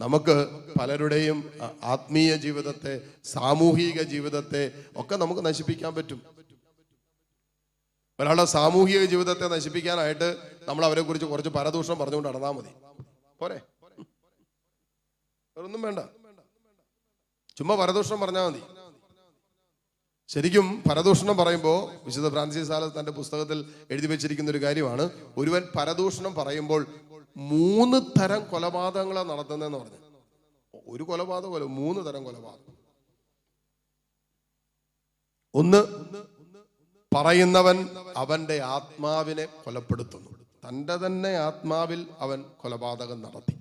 നമുക്ക് പലരുടെയും ആത്മീയ ജീവിതത്തെ, സാമൂഹിക ജീവിതത്തെ ഒക്കെ നമുക്ക് നശിപ്പിക്കാൻ പറ്റും. ഒരാളുടെ സാമൂഹിക ജീവിതത്തെ നശിപ്പിക്കാനായിട്ട് നമ്മൾ അവരെ കുറിച്ച് കുറച്ച് പരദൂഷണം പറഞ്ഞുകൊണ്ട് നടന്നാൽ മതി, പോരെ? വേറൊന്നും വേണ്ട, ചുമ്മാ പരദൂഷണം പറഞ്ഞാൽ മതി. ശരിക്കും പരദൂഷണം പറയുമ്പോൾ വിശുദ്ധ ഫ്രാൻസിസ് സാലസ് തന്റെ പുസ്തകത്തിൽ എഴുതി വെച്ചിരിക്കുന്ന ഒരു കാര്യമാണ്, ഒരുവൻ പരദൂഷണം പറയുമ്പോൾ 3 തരം കൊലപാതകങ്ങളാണ് നടത്തുന്നതെന്ന് പറഞ്ഞു. ഒരു കൊലപാതകമല്ല, 3 തരം കൊലപാതകം. ഒന്ന്, പറയുന്നവൻ അവന്റെ ആത്മാവിനെ കൊലപ്പെടുത്തുന്നു. തൻ്റെ തന്നെ ആത്മാവിൽ അവൻ കൊലപാതകം നടത്തി.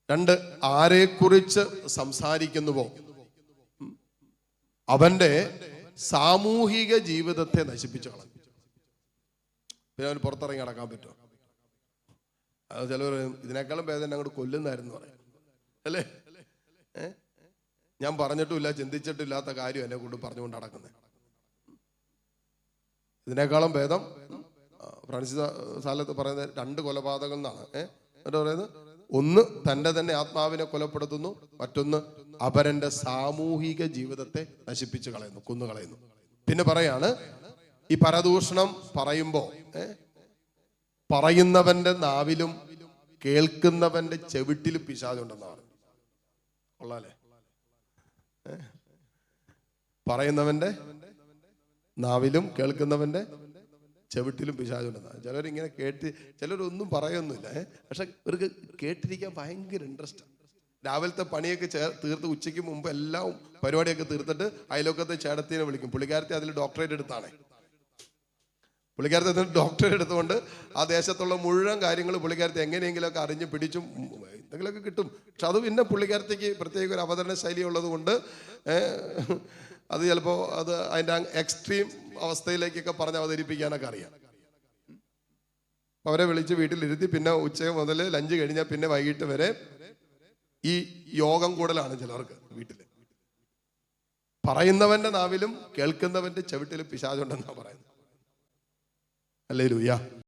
2, ആരെക്കുറിച്ച് സംസാരിക്കുന്നുവോ അവന്റെ സാമൂഹിക ജീവിതത്തെ നശിപ്പിച്ചു കളഞ്ഞു. പിന്നെ അവന് പുറത്തിറങ്ങി നടക്കാൻ പറ്റുമോ? അത് ചിലവർ ഇതിനേക്കാളും ഭേദം അങ്ങോട്ട് കൊല്ലുന്നായിരുന്നു പറയും, അല്ലേ? ഞാൻ പറഞ്ഞിട്ടുമില്ല, ചിന്തിച്ചിട്ടില്ലാത്ത കാര്യം എന്നെ കൊണ്ട് പറഞ്ഞുകൊണ്ട് നടക്കുന്നത്. ഇതിനേക്കാളും ഭേദം ഫ്രാൻസിസ് സാലത്ത് പറയുന്നത് 2 കൊലപാതകം എന്നാണ്. എന്നിട്ട് പറയുന്നത്, ഒന്ന് തൻ്റെ തന്നെ ആത്മാവിനെ കൊലപ്പെടുത്തുന്നു, മറ്റൊന്ന് അപരന്റെ സാമൂഹിക ജീവിതത്തെ നശിപ്പിച്ചു കളയുന്നു, കൊന്നുകളയുന്നു. പിന്നെ പറയാണ്, ഈ പരദൂഷണം പറയുമ്പോ പറയുന്നവന്റെ നാവിലും കേൾക്കുന്നവന്റെ ചെവിട്ടിലും പിശാചുണ്ടെന്നാണ്. കൊള്ളാല്ലേ? പറയുന്നവന്റെ നാവിലും കേൾക്കുന്നവന്റെ ചെവിട്ടിലും പിശാചുണ്ടെന്നാണ്. ചിലരിങ്ങനെ ചിലരൊന്നും പറയൊന്നുമില്ല, പക്ഷെ ഇവർക്ക് കേട്ടിരിക്കാൻ ഭയങ്കര ഇൻട്രസ്റ്റാണ്. രാവിലത്തെ പണിയൊക്കെ തീർത്ത് ഉച്ചയ്ക്ക് മുമ്പ് എല്ലാം പരിപാടിയൊക്കെ തീർത്തിട്ട് അയലോക്കത്തെ ചേടത്തിനെ വിളിക്കും. പുള്ളിക്കാരത്തി അതിൽ ഡോക്ടറേറ്റ് എടുത്താണ്. പുള്ളിക്കാരത്തി അതിൽ ഡോക്ടറേറ്റ് എടുത്തുകൊണ്ട് ആ ദേശത്തുള്ള മുഴുവൻ കാര്യങ്ങൾ പുള്ളിക്കാരത്തി എങ്ങനെയെങ്കിലുമൊക്കെ അറിഞ്ഞ് പിടിച്ചും എന്തെങ്കിലുമൊക്കെ കിട്ടും. പക്ഷെ അത് പിന്നെ പുള്ളിക്കാരത്തിക്ക് പ്രത്യേക ഒരു അവതരണ ശൈലി ഉള്ളത് കൊണ്ട് അത് ചിലപ്പോൾ അതിൻ്റെ എക്സ്ട്രീം അവസ്ഥയിലേക്കൊക്കെ പറഞ്ഞ് അവതരിപ്പിക്കാനൊക്കെ അറിയാം. അവരെ വിളിച്ച് വീട്ടിലിരുത്തി പിന്നെ ഉച്ച മുതൽ ലഞ്ച് കഴിഞ്ഞാൽ പിന്നെ വൈകിട്ട് വരെ ഈ യോഗം കൂടലാണ് ചിലർക്ക് വീട്ടിൽ. പറയുന്നവന്റെ നാവിലും കേൾക്കുന്നവന്റെ ചെവിട്ടിലും പിശാചുണ്ടെന്നാണ് പറയുന്നത്. ഹല്ലേലൂയ.